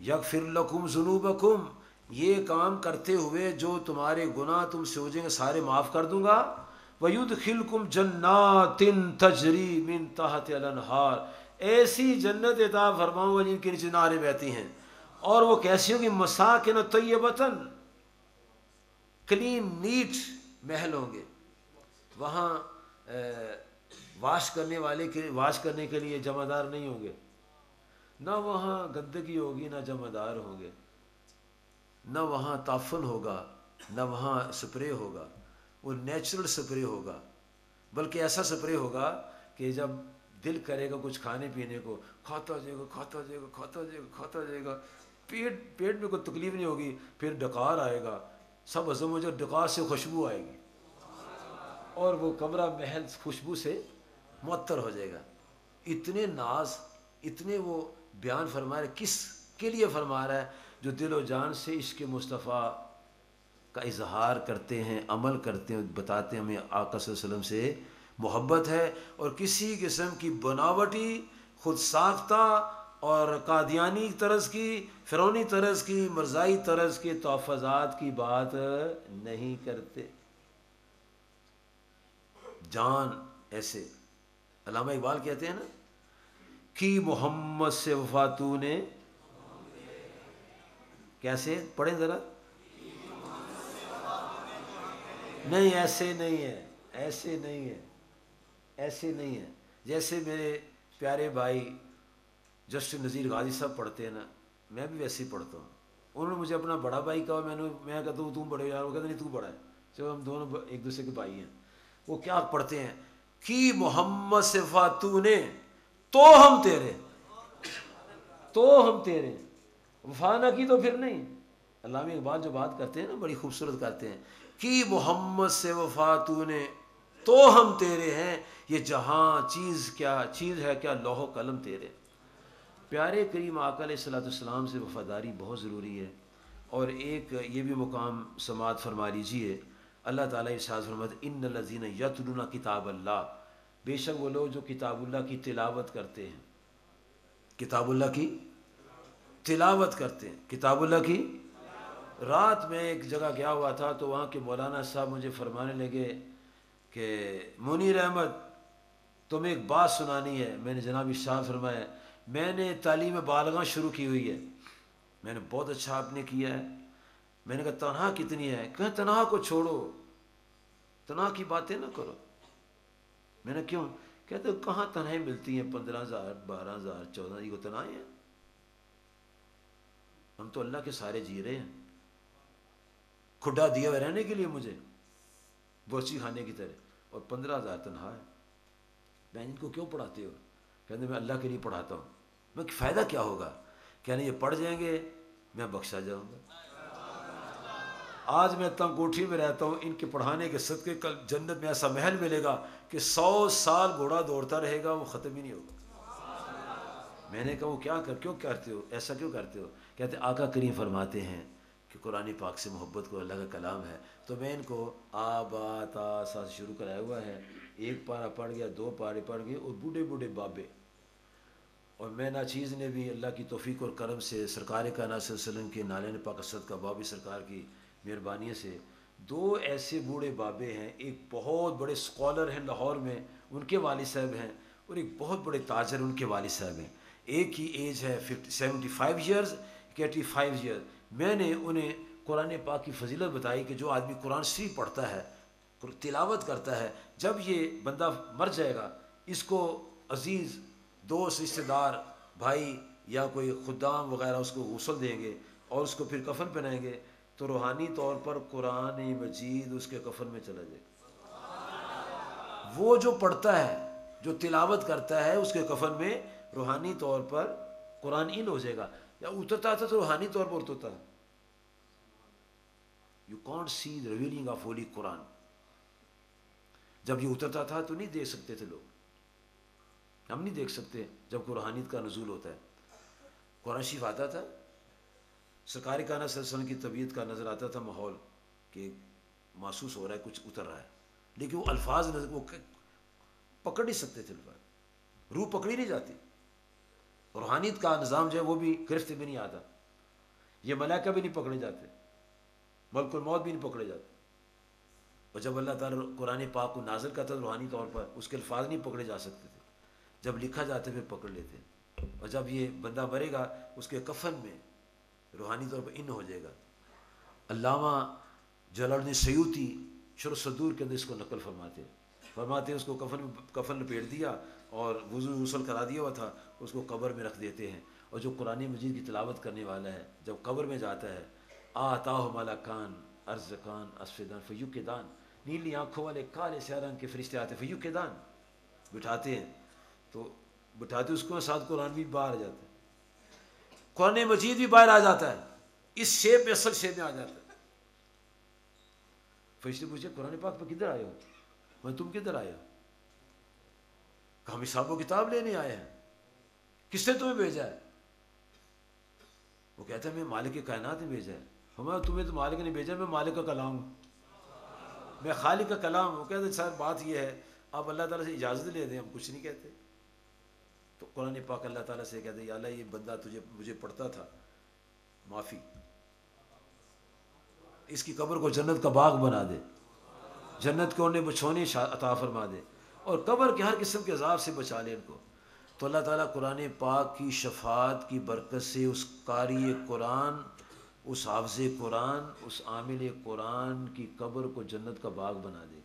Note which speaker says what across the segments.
Speaker 1: یغفر لکم ذنوبکم، یہ کام کرتے ہوئے جو تمہارے گناہ تم سے ہو جائیں گے سارے معاف کر دوں گا. وَيُدْخِلْكُمْ جَنَّاتٍ تَجْرِي مِن تَحْتِهَا الْأَنْهَارُ، ایسی جنت عطا فرماؤں گا جن کے نیچے نہریں بہتی ہیں. اور وہ کیسی ہوگی؟ مساکن طیبۃ، کلین نیٹ محل ہوں گے. وہاں واش کرنے کے لیے جمع دار نہیں ہوں گے، نہ وہاں گندگی ہوگی نہ جمع دار ہوں گے، نہ وہاں تعفن ہوگا نہ وہاں سپرے ہوگا. وہ نیچرل سپرے ہوگا، بلکہ ایسا سپرے ہوگا کہ جب دل کرے گا کچھ کھانے پینے کو کھاتا جائے گا کھاتا جائے گا کھاتا جائے گا کھاتا جائے گا. پیٹ میں کوئی تکلیف نہیں ہوگی. پھر ڈکار آئے گا، سب ہضم ہو جائے، ڈکار سے خوشبو آئے گی اور وہ کمرہ محل خوشبو سے معطر ہو جائے گا. اتنے ناز، اتنے وہ بیان فرما رہا ہے. کس کے لیے فرما رہا ہے؟ جو دل و جان سے عشق مصطفیٰ کا اظہار کرتے ہیں، عمل کرتے ہیں، بتاتے ہیں ہمیں آقا صلی اللہ علیہ وسلم سے محبت ہے. اور کسی قسم کی بناوٹی، خود ساختہ اور قادیانی طرز کی، فرعونی طرز کی، مرزائی طرز کے تحفظات کی بات نہیں کرتے. جان ایسے علامہ اقبال کہتے ہیں نا کہ محمد سے وفا تو نے، کیسے پڑھیں ذرا؟ نہیں ایسے نہیں ہے، ایسے نہیں ہے، ایسے نہیں ہے. جیسے میرے پیارے بھائی جسٹس نذیر غازی صاحب پڑھتے ہیں نا، میں بھی ویسے ہی پڑھتا ہوں. انہوں نے مجھے اپنا بڑا بھائی کہا، میں کہتا ہوں تم بڑے یار، وہ کہتے نہیں تو بڑا ہے. چلو ہم دونوں ایک دوسرے کے بھائی ہیں. وہ کیا پڑھتے ہیں کہ محمد سے وفا تو نے تو ہم تیرے، تو ہم تیرے، وفا نہ کی تو پھر نہیں. علامہ اقبال جو بات کرتے ہیں نا بڑی خوبصورت کرتے ہیں کہ محمد سے وفا تو نے تو ہم تیرے ہیں، یہ جہاں چیز کیا چیز ہے کیا لوح و قلم تیرے. پیارے کریم آقا علیہ الصلوۃ والسلام سے وفاداری بہت ضروری ہے. اور ایک یہ بھی مقام سماعت فرما لیجیے. اللہ تعالیٰ ارشاد فرماتے ہیں ان الذین یتلون کتاب اللہ، بے شک وہ لوگ جو کتاب اللہ کی تلاوت کرتے ہیں، کتاب اللہ کی تلاوت کرتے ہیں، کتاب اللہ کی. رات میں ایک جگہ گیا ہوا تھا تو وہاں کے مولانا صاحب مجھے فرمانے لگے کہ منیر احمد تمہیں ایک بات سنانی ہے. میں نے جناب ارشاد فرمایا میں نے تعلیم بالغاں شروع کی ہوئی ہے. میں نے بہت اچھا آپ نے کیا ہے. میں نے کہا تنہا کتنی ہے؟ کہ تنہا کو چھوڑو، تنہا کی باتیں نہ کرو. میں نے کیوں؟ کہتے کہاں تنہائی ملتی ہیں؟ 15,000 12,000 14,000 کو تنہائی ہیں. ہم تو اللہ کے سارے جی رہے ہیں. کھڈا دیا ہوا رہنے کے لیے مجھے بورچی کھانے کی طرح، اور 15,000 تنہا ہے. میں ان کو کیوں پڑھاتے ہو؟ کہتے میں اللہ کے لیے پڑھاتا ہوں. میں فائدہ کیا ہوگا؟ کہنے یہ پڑھ جائیں گے میں بخشا جاؤں گا. آج میں تنگ کوٹھی میں رہتا ہوں، ان کے پڑھانے کے صدقے کل جنت میں ایسا محل ملے گا کہ 100 سال گھوڑا دوڑتا رہے گا، وہ ختم ہی نہیں ہوگا. میں نے کہا وہ کیوں کرتے ہو ایسا کیوں کرتے ہو؟ کہتے آقا کریم فرماتے ہیں کہ قرآن پاک سے محبت کو اللہ کا کلام ہے. تو میں ان کو آبا تا سا شروع کرایا ہوا ہے. ایک پارہ پڑھ گیا، 2 پارے پڑھ گئے، اور بوڑھے بوڑھے بابے. اور میں ناچیز نے بھی اللہ کی توفیق اور کرم سے سرکار کائنات صلی اللہ علیہ وسلم کے نالین پاک صدقہ بابی سرکار کی مہربانی سے 2 ایسے بوڑھے بابے ہیں. ایک بہت بڑے اسکالر ہیں لاہور میں، ان کے والد صاحب ہیں، اور ایک بہت بڑے تاجر ان کے والد صاحب ہیں. ایک کی ایج ہے 75 ایئرز، 85 ایئرز. میں نے انہیں قرآن پاک کی فضیلت بتائی کہ جو آدمی قرآن شریف پڑھتا ہے، تلاوت کرتا ہے، جب یہ بندہ مر جائے گا اس کو عزیز دوست رشتہ دار بھائی یا کوئی خدام وغیرہ اس کو غسل دیں گے اور اس کو پھر کفن پہنائیں گے تو روحانی طور پر قرآن مجید اس کے کفن میں چلا جائے گا. وہ جو پڑھتا ہے، جو تلاوت کرتا ہے، اس کے کفن میں روحانی طور پر قرآن ان ہو جائے گا. یا اترتا تھا تو روحانی طور پر اترتا ہے. You can't see the revealing of holy قرآن. جب یہ اترتا تھا تو نہیں دیکھ سکتے تھے لوگ، ہم نہیں دیکھ سکتے جب کوئی روحانیت کا نزول ہوتا ہے. قرآن شریف آتا تھا، سرکار کائنات صلی اللہ علیہ وسلم کی طبیعت کا نظر آتا تھا، ماحول کہ محسوس ہو رہا ہے کچھ اتر رہا ہے، لیکن وہ الفاظ وہ پکڑ نہیں سکتے تھے. الفاظ روح پکڑی نہیں جاتی. روحانیت کا نظام جو ہے وہ بھی گرفت میں نہیں آتا. یہ ملائکہ بھی نہیں پکڑے جاتے، ملک الموت بھی نہیں پکڑے جاتے. اور جب اللہ تعالیٰ قرآن پاک کو نازل کرتا ہے روحانی طور پر، اس کے الفاظ نہیں پکڑے جا سکتے تھے، جب لکھا جاتا ہے پھر پکڑ لیتے ہیں. اور جب یہ بندہ مرے گا اس کے کفن میں روحانی طور پر ان ہو جائے گا. علامہ جلال الدین سیوطی شرح صدور کے اندر اس کو نقل فرماتے ہیں اس کو کفن لپیٹ دیا اور وضو غسل کرا دیا ہوا تھا، اس کو قبر میں رکھ دیتے ہیں. اور جو قرآن مجید کی تلاوت کرنے والا ہے جب قبر میں جاتا ہے، آتاہ ملکان ارزقان اسفدان فیوقدان، نیلی آنکھوں والے کالے سیاہ رنگ کے فرشتے آتے فیوقدان، بٹھاتے ہیں تو بٹھاتے اس کو ساتھ قرآن بھی باہر آ جاتا ہے، قرآن مجید بھی باہر آ جاتا ہے، اس شیپ میں اصل شیپ میں آ جاتا ہے. فرشتے پوچھے قرآن پاک پہ کدھر آئے ہو؟ میں تم کدھر آئے ہو؟ کہ ہم حساب و کتاب لینے آئے ہیں. کس نے تمہیں بھیجا ہے؟ وہ کہتا ہے میں مالک کائنات نے بھیجا ہے. ہمارا تمہیں تو مالک نے بھیجا، میں مالک کا کلام ہوں، میں خالق کا کلام ہوں. وہ کہتے ہیں سر بات یہ ہے آپ اللہ تعالیٰ سے اجازت لے دیں، ہم کچھ نہیں کہتے. تو قرآن پاک اللہ تعالیٰ سے کہتے ہیں یا اللہ یہ بندہ مجھے پڑھتا تھا، معافی، اس کی قبر کو جنت کا باغ بنا دے، جنت کے اوڑھنے بچھونے عطا فرما دے، اور قبر کے ہر قسم کے عذاب سے بچا لے ان کو. تو اللہ تعالیٰ قرآن پاک کی شفاعت کی برکت سے اس قاری قرآن، اس حافظ قرآن، اس عامل قرآن کی قبر کو جنت کا باغ بنا دے.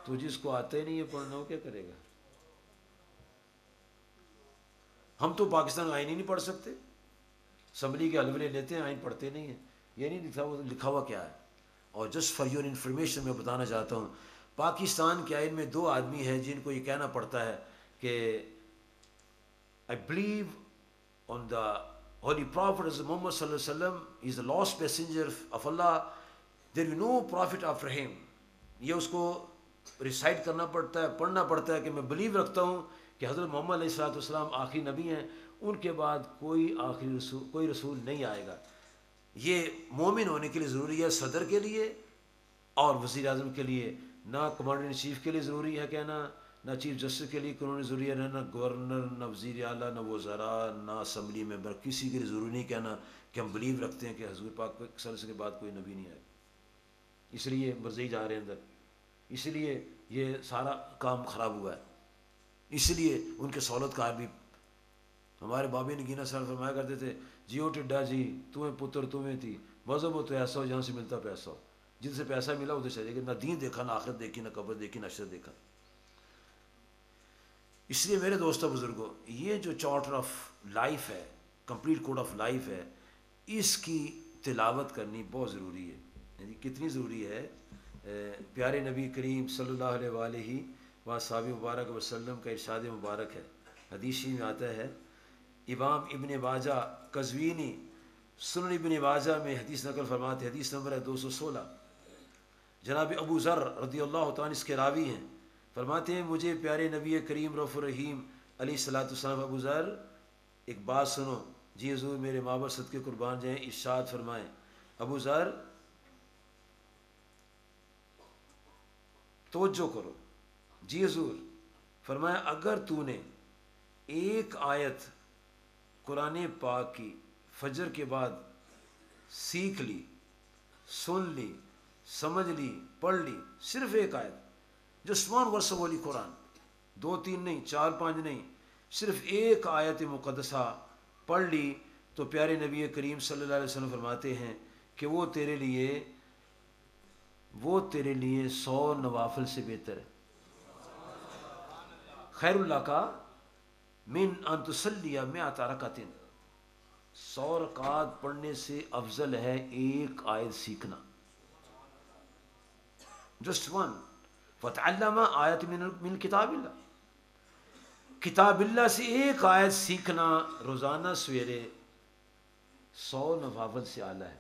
Speaker 1: تو جس کو آتا ہی نہیں ہے پڑھنا وہ کیا کرے گا؟ ہم تو پاکستان آئین ہی نہیں پڑھ سکتے، اسمبلی کے حلوے لیتے ہیں، آئین پڑھتے نہیں ہیں. یہ نہیں لکھا ہوا کیا ہے. اور جسٹ فار یور انفارمیشن میں بتانا چاہتا ہوں، پاکستان کے آئین میں 2 آدمی ہیں جن کو یہ کہنا پڑتا ہے کہ I believe on the Holy Prophet Muhammad صلی اللہ علیہ وسلم is the lost messenger of Allah, there will be no prophet after him. یہ اس کو ریسائٹ کرنا پڑتا ہے، پڑھنا پڑتا ہے کہ میں بلیو رکھتا ہوں کہ حضرت محمد علیہ السلام آخری نبی ہیں، ان کے بعد کوئی رسول نہیں آئے گا. یہ مومن ہونے کے لیے ضروری ہے، صدر کے لیے اور وزیر اعظم کے لیے. نہ کمانڈر ان چیف کے لیے ضروری ہے کہنا، نہ چیف جسٹس کے لیے قانون ضروری ہے، نہ گورنر، نہ وزیر اعلیٰ، نہ وزراء، نہ اسمبلی ممبر، کسی کے لیے ضروری نہیں کہنا کہ ہم بلیو رکھتے ہیں کہ حضور پاک صلی اللہ علیہ وسلم کے بعد کوئی نبی نہیں آئے. اس لیے مرضی جا رہے ہیں اندر، اس لیے یہ سارا کام خراب ہوا ہے. اس لیے ان کے سہولت کار بھی ہمارے بابے نگینہ صاحب فرمایا کرتے تھے، جیو ٹڈا جی تمہیں پتر تمہیں تھی، مذہب ہو تو ایسا ہو جہاں سے ملتا پیسہ ہو. جن سے پیسہ ملا ادھر چلے گئے، نہ دین دیکھا، نہ آخرت دیکھی، نہ قبر دیکھی، نہ اشرت دیکھا. اس لیے میرے دوستوں بزرگوں، یہ جو چارٹر آف لائف ہے، کمپلیٹ کوڈ آف لائف ہے، اس کی تلاوت کرنی بہت ضروری ہے. یعنی کتنی ضروری ہے؟ پیارے نبی کریم صلی اللہ علیہ وآلہ وصحبہ مبارک وسلم کا ارشاد مبارک ہے، حدیث میں آتا ہے، امام ابن ماجہ قزوینی سنن ابن ماجہ میں حدیث نقل فرماتے، حدیث نمبر ہے 216. جناب ابو ذر رضی اللہ تعالیٰ اس کے راوی ہیں، فرماتے ہیں مجھے پیارے نبی کریم رؤوف الرحیم علیہ الصلوۃ والسلام، ابو ذر ایک بات سنو. جی حضور میرے ماں باپ صدقے قربان جائیں. ارشاد فرمائیں، ابو ذر توجہ کرو. جی حضور. فرمایا اگر تو نے ایک آیت قرآن پاک کی فجر کے بعد سیکھ لی، سن لی، سمجھ لی، پڑھ لی، صرف ایک آیت، just one verse of holy Quran, 2 3 نہیں، 4 5 نہیں، صرف ایک آیت مقدسہ پڑھ لی، تو پیارے نبی کریم صلی اللہ علیہ وسلم فرماتے ہیں کہ وہ تیرے لیے 100 نوافل سے بہتر ہے. خیر اللہ کا من ان تصلی 100 رکعت، 100 رکعت پڑھنے سے افضل ہے ایک آیت سیکھنا. جسٹ ون فتعلم آیت من کتاب اللہ، کتاب اللہ سے ایک آیت سیکھنا روزانہ سویرے 100 نوافل سے اعلیٰ ہے.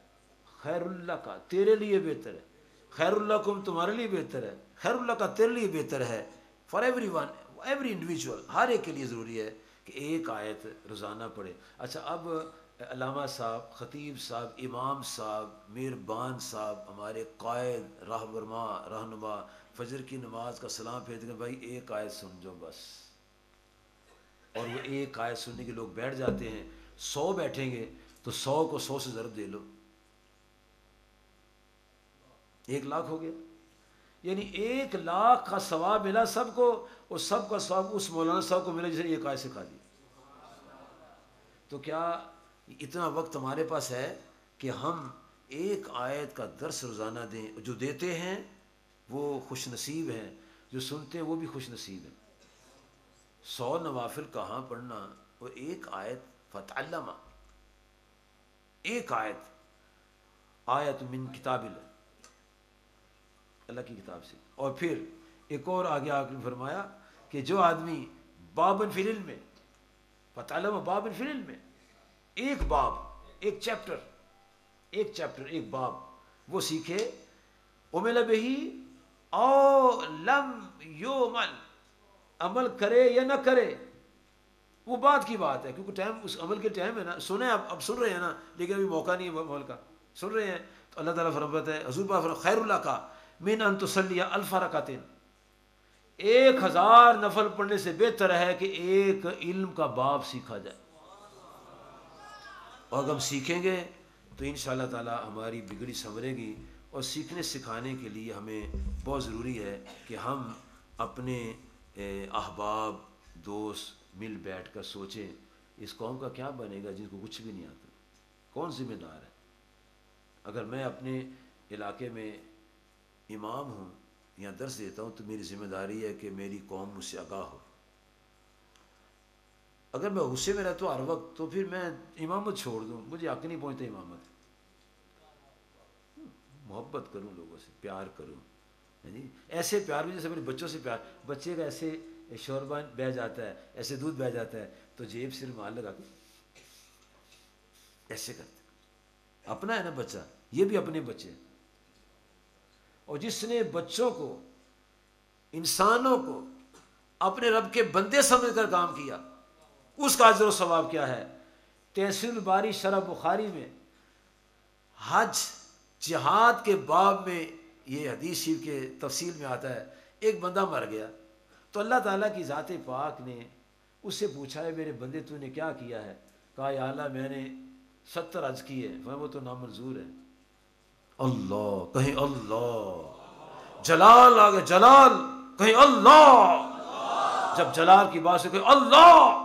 Speaker 1: خیر اللہ کا تیرے لیے بہتر ہے، خیر اللہ کم تمہارے لیے بہتر ہے، خیر اللہ کا تیرے لیے بہتر ہے. For everyone, every individual, ہر ایک کے لیے ضروری ہے کہ ایک آیت روزانہ پڑھے. اچھا اب علامہ صاحب، خطیب صاحب، امام صاحب، میربان صاحب، ہمارے قائد، رہنما فجر کی نماز کا سلام پھیرتے ہیں، بھائی ایک آیت سن جو بس. اور وہ ایک آیت سننے کے لوگ بیٹھ جاتے ہیں 100 بیٹھیں گے تو 100 کو 100 سے ضرب دے لو، 1,00,000 ہو گیا، یعنی 1,00,000 کا ثواب ملا سب کو، اور سب کا ثواب اس مولانا صاحب کو ملا جس نے یہ آیت سکھا دی۔ تو کیا اتنا وقت ہمارے پاس ہے کہ ہم ایک آیت کا درس روزانہ دیں؟ جو دیتے ہیں وہ خوش نصیب ہیں، جو سنتے ہیں وہ بھی خوش نصیب ہیں۔ 100 نوافل کہاں پڑھنا، اور ایک آیت فتعلم، ایک آیت من کتاب اللہ، اللہ کی کتاب سے۔ اور پھر ایک اور آگے آپ نے فرمایا کہ جو آدمی بابن فی العلم میں، فتعلم بابن فی العلم میں، ایک باب، ایک چیپٹر، ایک باب وہ سیکھے، عمل بہی او لم یعمل، عمل کرے یا نہ کرے، وہ بات کی بات ہے، کیونکہ ٹائم اس عمل کے ٹائم ہے نا، سنیں اب سن رہے ہیں نا، لیکن ابھی موقع نہیں ہے عمل کا، سن رہے ہیں تو اللہ تعالیٰ فرماتا ہے، حضور پاک فرماتے ہیں خیر اللہ کا من ان تصلی 1000 رکعت، 1000 نفل پڑھنے سے بہتر ہے کہ ایک علم کا باب سیکھا جائے۔ اور اگر ہم سیکھیں گے تو انشاءاللہ تعالیٰ ہماری بگڑی سنورے گی، اور سیکھنے سکھانے کے لیے ہمیں بہت ضروری ہے کہ ہم اپنے احباب دوست مل بیٹھ کر سوچیں اس قوم کا کیا بنے گا جن کو کچھ بھی نہیں آتا، کون ذمہ دار ہے؟ اگر میں اپنے علاقے میں امام ہوں یا درس دیتا ہوں تو میری ذمہ داری ہے کہ میری قوم مجھ سے آگاہ ہو۔ اگر میں غصے میں رہتا ہوں ہر وقت تو پھر میں امامت چھوڑ دوں، مجھے حق نہیں پہنچتا امامت۔ محبت کروں، لوگوں سے پیار کروں، جی ایسے پیار بھی جیسے اپنے بچوں سے پیار، بچے کا ایسے شوربہ بہ جاتا ہے، ایسے دودھ بہ جاتا ہے تو جیب سے رومال لگا کے ایسے کرتے، اپنا ہے نا بچہ، یہ بھی اپنے بچے۔ اور جس نے بچوں کو، انسانوں کو اپنے رب کے بندے سمجھ کر کام کیا، اس کا اجر و ثواب کیا ہے؟ تحصیل الباری شرح بخاری میں حج جہاد کے باب میں یہ حدیث شریف کے تفصیل میں آتا ہے، ایک بندہ مر گیا تو اللہ تعالیٰ کی ذات پاک نے اس سے پوچھا ہے میرے بندے تو نے کیا کیا ہے؟ کہا یا اللہ میں نے 70 حج کیے، وہ تو نامنظور ہے۔ اللہ کہیں اللہ، جلال آگے جلال، کہیں اللہ، جب جلال کی بات سے کہیں اللہ،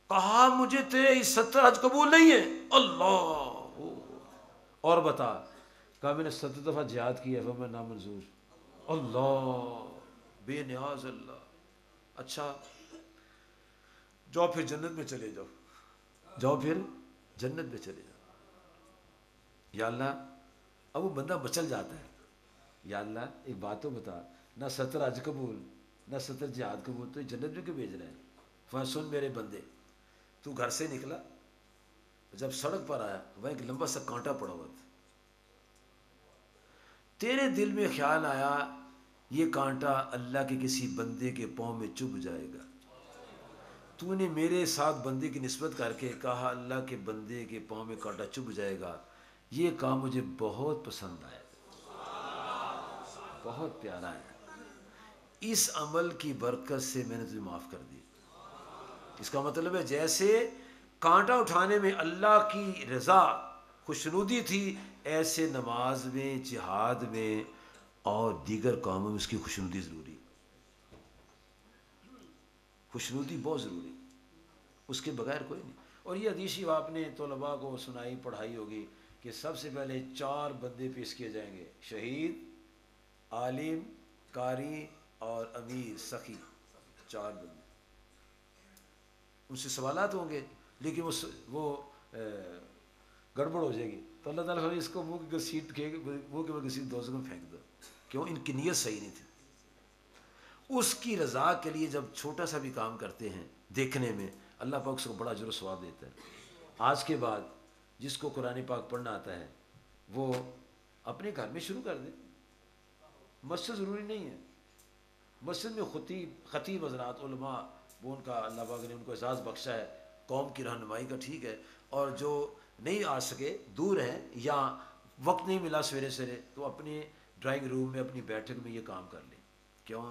Speaker 1: کہا مجھے تیرے 70 حج قبول نہیں ہے، اللہ، اور بتا، کہا میں نے 70 دفعہ جہاد کیا ہے، میں نامنظور، اللہ، بے نیاز اللہ، اچھا جاؤ پھر جنت میں چلے جاؤ، جاؤ پھر جنت میں چلے جاؤ۔ یا اللہ، اب وہ بندہ بچل جاتا ہے، یا اللہ ایک بات تو بتا، نہ 70 حج قبول نہ 70 جہاد قبول، تو جنت میں کیوں بھیج رہے ہیں؟ وہاں سن میرے بندے، تو گھر سے نکلا، جب سڑک پر آیا وہاں ایک لمبا سا کانٹا پڑا ہوا تھا، تیرے دل میں خیال آیا یہ کانٹا اللہ کے کسی بندے کے پاؤں میں چبھ جائے گا، تو نے میرے ساتھ بندے کی نسبت کر کے کہا اللہ کے بندے کے پاؤں میں کانٹا چبھ جائے گا، یہ کام مجھے بہت پسند آیا، بہت پیارا ہے، اس عمل کی برکت سے میں نے تجھے معاف کر دی۔ اس کا مطلب ہے جیسے کانٹا اٹھانے میں اللہ کی رضا خوشنودی تھی، ایسے نماز میں، جہاد میں اور دیگر کاموں میں اس کی خوشنودی ضروری، خوشنودی بہت ضروری، اس کے بغیر کوئی نہیں۔ اور یہ حدیث آپ نے طلباء کو سنائی پڑھائی ہوگی کہ سب سے پہلے 4 بندے پیش کیے جائیں گے، شہید، عالم، قاری اور امیر سخی، 4 بندے، ان سے سوالات ہوں گے لیکن وہ گڑبڑ ہو جائے گی تو اللہ تعالیٰ اس کو منہ کی گھسیٹ کے دوزخ میں پھینک دو، کیوں؟ ان کی نیت صحیح نہیں تھی۔ اس کی رضا کے لیے جب چھوٹا سا بھی کام کرتے ہیں دیکھنے میں، اللہ پاک اس کو بڑا اجر و ثواب دیتا ہے۔ آج کے بعد جس کو قرآن پاک پڑھنا آتا ہے وہ اپنے گھر میں شروع کر دے، مسجد ضروری نہیں ہے، مسجد میں خطیب حضرات علماء، وہ ان کا اللہ پاک نے ان کو اعزاز بخشا ہے قوم کی رہنمائی کا، ٹھیک ہے، اور جو نہیں آ سکے، دور ہیں یا وقت نہیں ملا سویرے سویرے، تو اپنے ڈرائنگ روم میں، اپنی بیٹھک میں یہ کام کر لیں۔ کیوں؟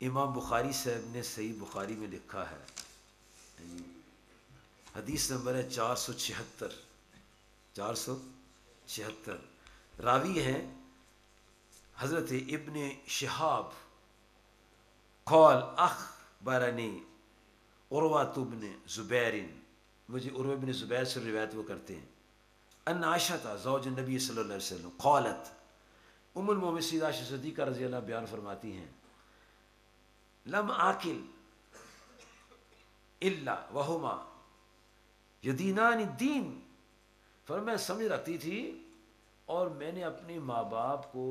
Speaker 1: امام بخاری صاحب نے صحیح بخاری میں لکھا ہے حدیث نمبر ہے 476، 476۔ راوی ہیں حضرت ابن شہاب، قال اخبرنی عروۃ بن زبیر، مجھے عروہ بن زبیر سے روایت وہ کرتے ہیں، ان عائشہ زوج النبی صلی اللہ علیہ وسلم قالت، ام المومنین سیدہ عائشہ صدیقہ رضی اللہ بیان فرماتی ہیں، لم آکل الا وہما یدینان الدین، فرمایا سمجھ رکھتی تھی اور میں نے اپنے ماں باپ کو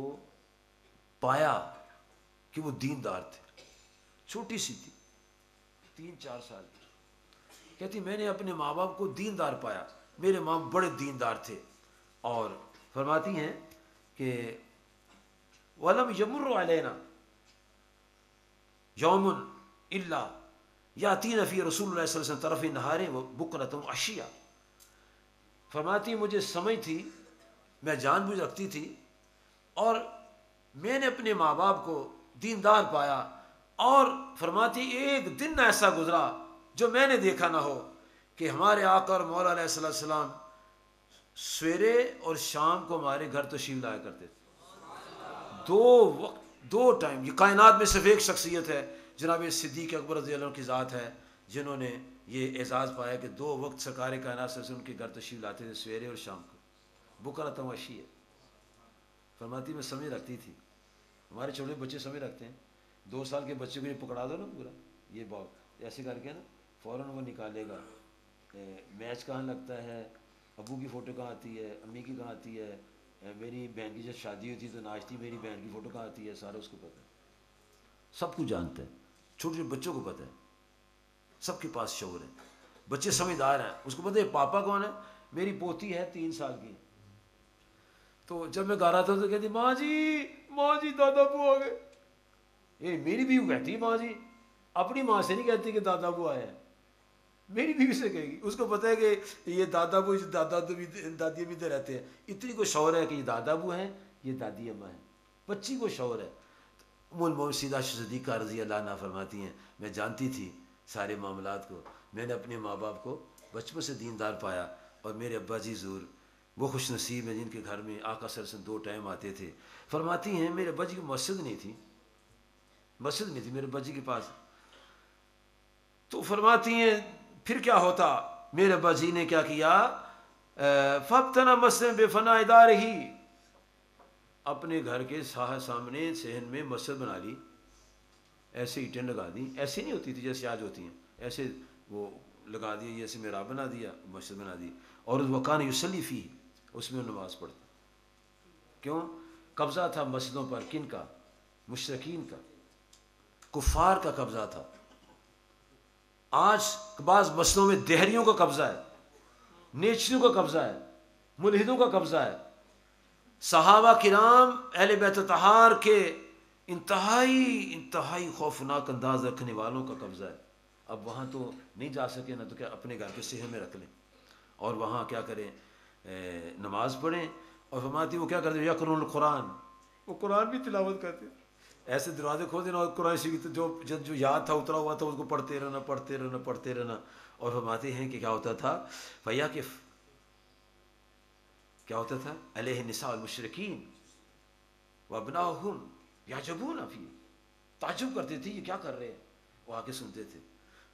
Speaker 1: پایا کہ وہ دیندار تھے، چھوٹی سی تھی 3-4 سال کی، کہتی میں نے اپنے ماں باپ کو دیندار پایا، میرے ماں بڑے دیندار تھے، اور فرماتی ہیں کہ وَلَمْ يَمُرُّ عَلَيْنَا يَوْمٌ إِلَّا يَأْتِينَ فِي رسول اللہ صلی اللہ علیہ وسلم طرف النہار وبکرۃ وعشیٰ، فرماتی مجھے سمجھ تھی، میں جان بوجھ رکھتی تھی، اور میں نے اپنے ماں باپ کو دیندار پایا، اور فرماتی ایک دن ایسا گزرا جو میں نے دیکھا نہ ہو کہ ہمارے آقا اور مولا علیہ السلام سویرے اور شام کو ہمارے گھر تشریف لایا کرتے تھے، 2 وقت 2 ٹائم۔ یہ کائنات میں صرف ایک شخصیت ہے جناب صدیق اکبر رضی اللہ عنہ کی ذات ہے جنہوں نے یہ اعزاز پایا کہ 2 وقت سرکار کائنات سے ان کے گھر تشریف لاتے تھے، سویرے اور شام کو، بکرۃ وعشیٰ۔ فرماتی میں سمجھ رکھتی تھی، ہمارے چھوٹے بچے سمجھ رکھتے ہیں، 2 سال کے بچے کو یہ پکڑا دو نا پورا، یہ بہت ایسے کر کے نا فوراً وہ نکالے گا، میچ کہاں لگتا ہے، ابو کی فوٹو کہاں آتی ہے، امی کی کہاں آتی ہے، میری بہن کی جب شادی ہوتی ہے تو ناچتی میری بہن کی فوٹو کہاں آتی ہے، سارا اس کو پتہ ہے، سب کچھ جانتا ہے، چھوٹے چھوٹے بچوں کو پتہ ہے، سب کے پاس شعور ہے، بچے سمجھدار ہیں، اس کو پتہ ہے پاپا کون ہے، میری پوتی ہے 3 سال کی، تو جب میں گھر آتا ہوں تو کہتی ماں جی دادا ابو آ گئے، یہ میری بیوی کہتی ہے ماں جی، اپنی ماں سے نہیں کہتی کہ دادا ابو آئے ہیں، میری بیوی سے کہے گی، اس کو پتہ ہے کہ یہ دادا ابو دادی امی تو رہتے ہیں، اتنی کو شعور ہے کہ یہ دادا ابو ہیں، یہ دادی اماں ہیں، بچی کو شعور ہے۔ ام المومنین سیدہ صدیقہ رضی اللہ عنہا فرماتی ہیں میں جانتی تھی سارے معاملات کو، میں نے اپنے ماں باپ کو بچپن سے دیندار پایا، اور میرے ابا جی ضرور وہ خوش نصیب ہیں جن کے گھر میں آقا صلی اللہ علیہ وسلم 2 ٹائم آتے تھے۔ فرماتی ہیں میرے ابا جی کی مسجد نہیں تھی میرے ابا جی کے پاس، تو فرماتی ہیں پھر کیا ہوتا، میرے ابا جی نے کیا کیا، فَابْتَنَا مَسْجِدًا بِفَنَاءِ دَارِهِ، اپنے گھر کے سامنے صحن میں مسجد بنا لی، ایسے اینٹیں لگا دی، ایسی نہیں ہوتی تھی جیسے آج ہوتی ہیں، ایسے وہ لگا دیا، جیسے محراب بنا دیا، مسجد بنا دی، اور وَكَانَ يُصَلِّي فِيهِ، اس میں نماز پڑھتا۔ کیوں؟ قبضہ تھا مسجدوں پر، کن کا؟ مشرکین کا، کفار کا قبضہ تھا۔ آج بعض مسجدوں میں دہریوں کا قبضہ ہے، نیچریوں کا قبضہ ہے، ملحدوں کا قبضہ ہے، صحابہ کرام اہل بیت اطہار کے انتہائی خوفناک انداز رکھنے والوں کا قبضہ ہے۔ اب وہاں تو نہیں جا سکے، نہ تو کیا اپنے گھر کے صحن میں رکھ لیں اور وہاں کیا کریں، نماز پڑھیں، اور فرماتی وہ کیا کرتے یقرؤون القرآن، وہ قرآن بھی تلاوت کرتے، ایسے دروازے کھول دینا اور قرآن شریف جو یاد تھا اترا ہوا تھا اس کو پڑھتے رہنا، اور فرماتے ہیں کہ کیا ہوتا تھا، فیاقف، کیا ہوتا تھا، علیہ النساء المشرکین وابناؤہم یعجبون فیہ، تعجب کرتے تھے یہ کیا کر رہے ہیں، وہ آ کے سنتے تھے،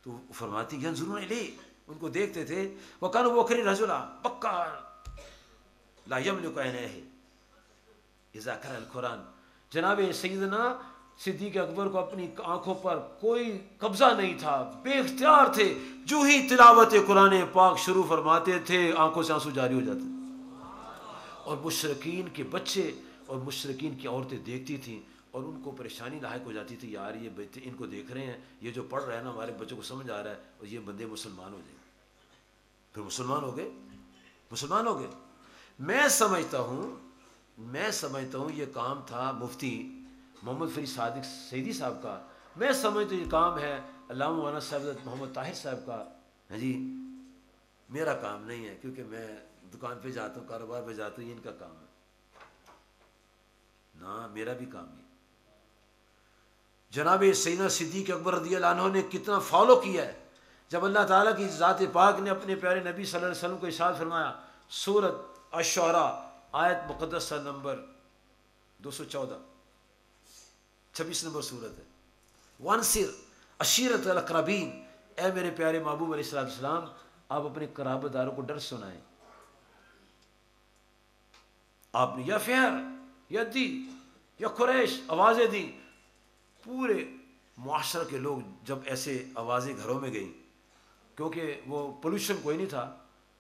Speaker 1: تو فرماتی ینظرون الیہ، ان کو دیکھتے تھے، وکان وکری رجلا پکا لا یملک عینیہ اذا قرأ القرآن، جناب سیدنا صدیق اکبر کو اپنی آنکھوں پر کوئی قبضہ نہیں تھا، بے اختیار تھے، جو ہی تلاوت قرآن پاک شروع فرماتے تھے آنکھوں سے آنسو جاری ہو جاتے، اور مشرکین کے بچے اور مشرکین کی عورتیں دیکھتی تھیں اور ان کو پریشانی لاحق ہو جاتی تھی، یار یہ بچے ان کو دیکھ رہے ہیں، یہ جو پڑھ رہے ہیں نا ہمارے بچوں کو سمجھ آ رہا ہے، اور یہ بندے مسلمان ہو جائیں، پھر مسلمان ہو گئے۔ میں سمجھتا ہوں یہ کام تھا مفتی محمد فرید صادق سیدی صاحب کا، میں سمجھتا ہوں یہ کام ہے علامہ مولانا صاحب محمد طاہر صاحب کا، ہاں جی، میرا کام نہیں ہے، کیونکہ میں دکان پہ جاتا ہوں، کاروبار پہ جاتا ہوں، یہ ان کا کام ہے، نہ میرا بھی کام ہے۔ جناب سیدنا صدیق اکبر رضی اللہ عنہ نے کتنا فالو کیا ہے، جب اللہ تعالیٰ کی ذات پاک نے اپنے پیارے نبی صلی اللہ علیہ وسلم کو ارشاد فرمایا، سورۃ الشعراء آیت مقدسہ نمبر 214، 26 نمبر سورت ہے، وانصر عشیرت الاقربین، اے میرے پیارے محبوب علیہ السلام آپ اپنے قرابت داروں کو ڈر سنائیں. آپ نے یا فہر یا دی یا قریش آوازیں دی. پورے معاشرہ کے لوگ جب ایسے آوازیں گھروں میں گئی، کیونکہ وہ پولوشن کوئی نہیں تھا،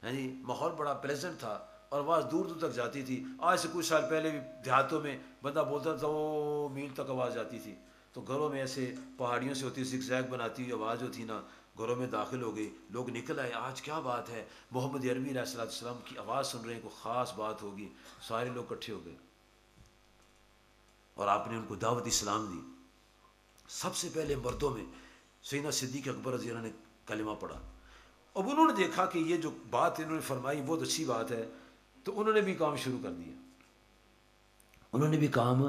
Speaker 1: جی ماحول بڑا پلیزنٹ تھا اور آواز دور دور تک جاتی تھی. آج سے کچھ سال پہلے بھی دیہاتوں میں بندہ بولتا تھا وہ میل تک آواز جاتی تھی. تو گھروں میں ایسے پہاڑیوں سے ہوتی زگ زیگ بناتی آواز جو تھی نا، گھروں میں داخل ہو گئی. لوگ نکل آئے، آج کیا بات ہے، محمد عربی علیہ السلام کی آواز سن رہے ہیں، کوئی خاص بات ہوگی. سارے لوگ اکٹھے ہو گئے اور آپ نے ان کو دعوت اسلام دی. سب سے پہلے مردوں میں سیدنا صدیق اکبر رضی اللہ عنہ نے کلمہ پڑھا. اب انہوں نے دیکھا کہ یہ جو بات انہوں نے فرمائی بہت اچھی بات ہے، تو انہوں نے بھی کام شروع کر دیا. انہوں نے بھی کام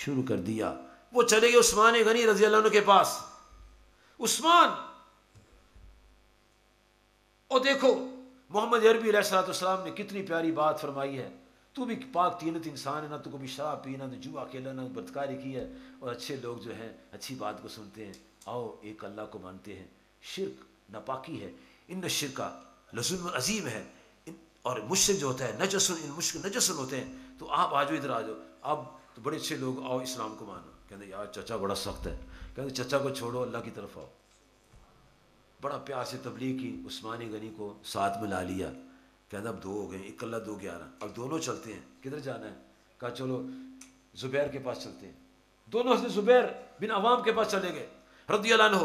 Speaker 1: شروع کر دیا. وہ چلے گئے عثمان غنی رضی اللہ عنہ کے پاس. عثمان، اور دیکھو محمد عربی علیہ السلام نے کتنی پیاری بات فرمائی ہے، تو بھی پاک تینت انسان ہے، نہ تو کبھی شراب پینا، نہ جوا کھیلا، نہ بدکاری کی ہے، اور اچھے لوگ جو ہیں اچھی بات کو سنتے ہیں. آؤ ایک اللہ کو مانتے ہیں. شرک ناپاکی ہے، ان شرکا لظلم عظیم ہے، اور مشرک جو ہوتا ہے نجسن، ان مشرک نجسن ہوتے ہیں. تو آپ آ جاؤ، ادھر آ جاؤ. اب تو بڑے اچھے لوگ، آؤ اسلام کو مانو. کہتے یار چچا بڑا سخت ہے. کہتے چچا کو چھوڑو، اللہ کی طرف آؤ. بڑا پیار سے تبلیغ کی. عثمان غنی کو ساتھ میں لا لیا. کہتے اب 2 ہو گئے، 1 اللہ 2 11. اب دونوں چلتے ہیں. کدھر جانا ہے؟ کہا چلو زبیر کے پاس چلتے ہیں. دونوں حضرت زبیر بن عوام کے پاس چلے گئے رضی اللہ عنہ.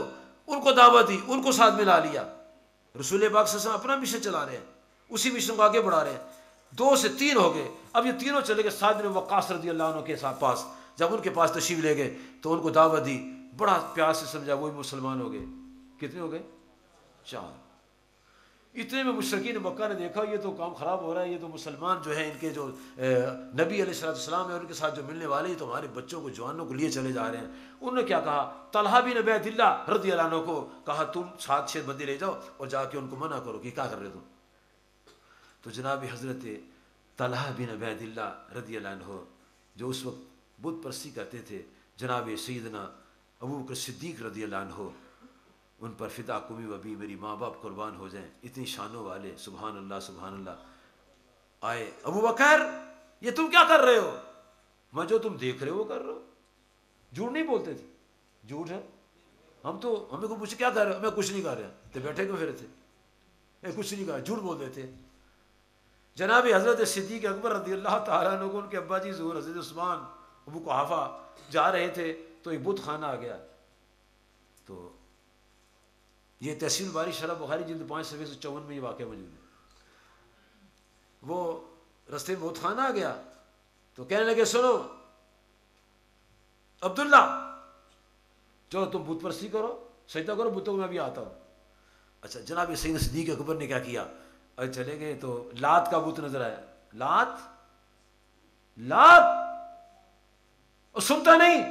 Speaker 1: ان کو دعوت دی، ان کو ساتھ میں لا لیا. رسول پاک صلی اللہ علیہ وسلم اپنا مشن چلا رہے ہیں، اسی مشن کو آگے بڑھا رہے ہیں. 2 سے 3 ہو گئے. اب یہ تینوں چلے گئے سعد بن وقاص رضی اللہ عنہ کے پاس. جب ان کے پاس تشریف لے گئے تو ان کو دعوت دی، بڑا پیار سے سمجھا. وہی مسلمان ہو گئے. کتنے ہو گئے؟ 4. اتنے میں مشرکین مکہ نے دیکھا یہ تو کام خراب ہو رہا ہے، یہ تو مسلمان جو ہے ان کے جو نبی علیہ السلام ہے اور ان کے ساتھ جو ملنے والے ہیں تو ہمارے بچوں کو جوانوں کو لیے چلے جا رہے ہیں. انہوں نے کیا کہا؟ طلحہ بن عبید اللہ رضی اللہ عنہ کو کہا تم 7-6 بندے لے جاؤ اور جا کے ان کو منع کرو کہ کیا کر رہے تم. تو جناب حضرت طلحہ بن عبید اللہ رضی اللہ عنہ جو اس وقت بت پرستی کرتے تھے، جناب سیدنا ابو بکر صدیق رضی اللہ عنہ ان پر فدا کمی وبی، میری ماں باپ قربان ہو جائیں، اتنی شانوں والے، سبحان اللہ سبحان اللہ. آئے، ابو بکر یہ تم کیا کر رہے ہو؟ میں جو تم دیکھ رہے ہو وہ کر رہے ہو. جھوٹ نہیں بولتے تھے. جھوٹ ہے. ہم تو ہمیں کو پوچھے کیا کر رہے ہو؟ میں کچھ نہیں کر رہا. تو بیٹھے کیوں پھر تھے؟ کچھ نہیں کہا. جھوٹ بول دیتے. جناب حضرت صدیق اکبر رضی اللہ تعالیٰ عنہ کو ان کے ابا جی ظہور حضرت عثمان ابو قحافہ جا رہے تھے تو ایک بت خانہ آ گیا. تو یہ تحصیل باری شرح بخاری جلد 5 صفحے 54 میں یہ واقعہ موجود ہے. وہ رستے میں بت خانہ آ گیا تو کہنے لگے سنو عبداللہ، چلو تم بت پرستی کرو، سجدہ کرو بتوں کو، میں بھی آتا ہوں. اچھا، جناب سیدنا صدیق اکبر نے کیا کیا؟ اور چلے گئے تو لات کا بت نظر آیا. لات اور سنتا نہیں.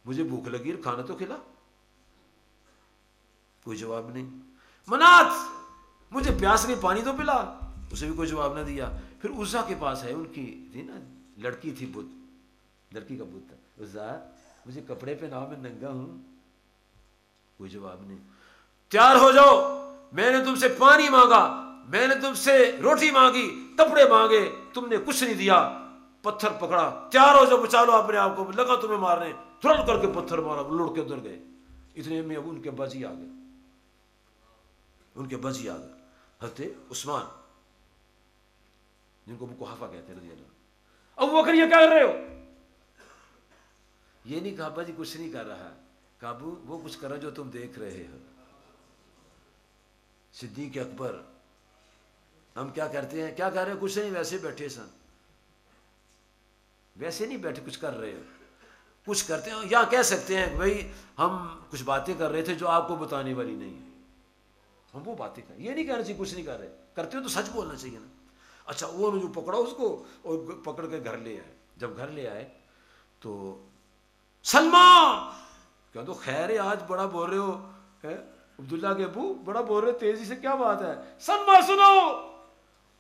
Speaker 1: مجھے بھوک لگی ہے، کھانا تو کھلا. کوئی جواب نہیں. منات، مجھے پیاس نہیں، پانی تو پلا. اسے بھی کوئی جواب نہ دیا. پھر عزا کے پاس ہے، ان کی تھی نا لڑکی تھی، بت لڑکی کا بت تھا. عزا مجھے کپڑے پہناؤ، میں ننگا ہوں. کوئی جواب نہیں. تیار ہو جاؤ، میں نے تم سے پانی مانگا، میں نے تم سے روٹی مانگی، کپڑے مانگے، تم نے کچھ نہیں دیا. پتھر پکڑا، تیار ہو جاؤ، بچا لو اپنے آپ کو، لگا تمہیں مارنے. ترنت کر کے پتھر مارا، لڑ کے ادھر گئے. اتنے میں اب ان کے بازی آ گئے. ان کے بازی آ گئے حضرت عثمان جن کو ابو قحافہ کہتے ہیں رضی اللہ. ابو بکر یہ کیا کر رہے ہو؟ یہ نہیں کہا باجی کچھ نہیں کر رہا. کہا ابو وہ کچھ کر رہا جو تم دیکھ رہے ہو. صدیق اکبر، ہم کیا کرتے ہیں؟ کیا کر رہے ہیں؟ کچھ نہیں، ویسے بیٹھے سن. ویسے نہیں بیٹھے، کچھ کر رہے ہو. کچھ کرتے ہیں یا کہہ سکتے ہیں بھائی ہم کچھ باتیں کر رہے تھے جو آپ کو بتانے والی نہیں ہے، ہم وہ باتیں کریں. یہ نہیں کہنا چاہیے کچھ نہیں کر رہے. کرتے ہو تو سچ بولنا چاہیے نا. اچھا، وہ جو پکڑا اس کو اور پکڑ کے گھر لے آئے. جب گھر لے آئے تو سلمہ، کیا تو خیر ہے آج بڑا بول رہے ہو. عبداللہ کے ابو بڑا بول رہے تیزی سے، کیا بات ہے؟ سلمہ سنو.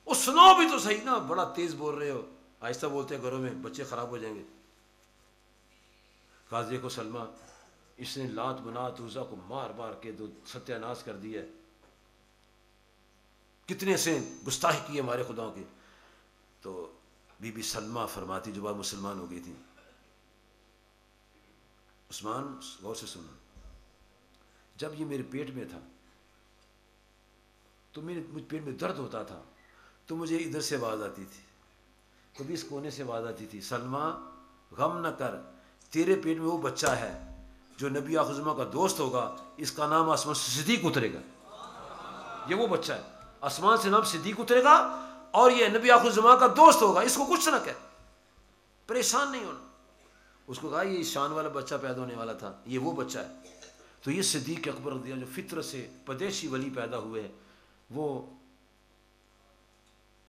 Speaker 1: وہ سنو بھی تو صحیح نا، بڑا تیز بول رہے ہو، آہستہ بولتے ہیں گھروں میں بچے خراب ہو جائیں گے. کہا دیکھو سلمہ، اس نے لات منات عزا کو مار مار کے تو ستیہ ناش کر دیا ہے، کتنے سے گستاخی کی ہمارے خداؤں کے. تو بی بی سلمہ فرماتی، جو بات مسلمان ہو گئی تھی، عثمان غور سے سننا، جب یہ میرے پیٹ میں تھا تو مجھ پیٹ میں درد ہوتا تھا تو مجھے ادھر سے آواز آتی تھی، کبھی اس کونے سے آواز آتی تھی، سلمہ غم نہ کر، تیرے پیٹ میں وہ بچہ ہے جو نبی آخر الزمان کا دوست ہوگا، اس کا نام آسمان سے صدیق اترے گا. یہ وہ بچہ ہے، آسمان سے نام صدیق اترے گا اور یہ نبی آخر الزمان کا دوست ہوگا، اس کو کچھ نہ کہ، پریشان نہیں ہونا. اس کو کہا یہ شان والا بچہ پیدا ہونے والا تھا، یہ وہ بچہ ہے. تو یہ صدیق اکبر رضی اللہ عنہ جو فطرت سے پدیشی ولی پیدا ہوئے، وہ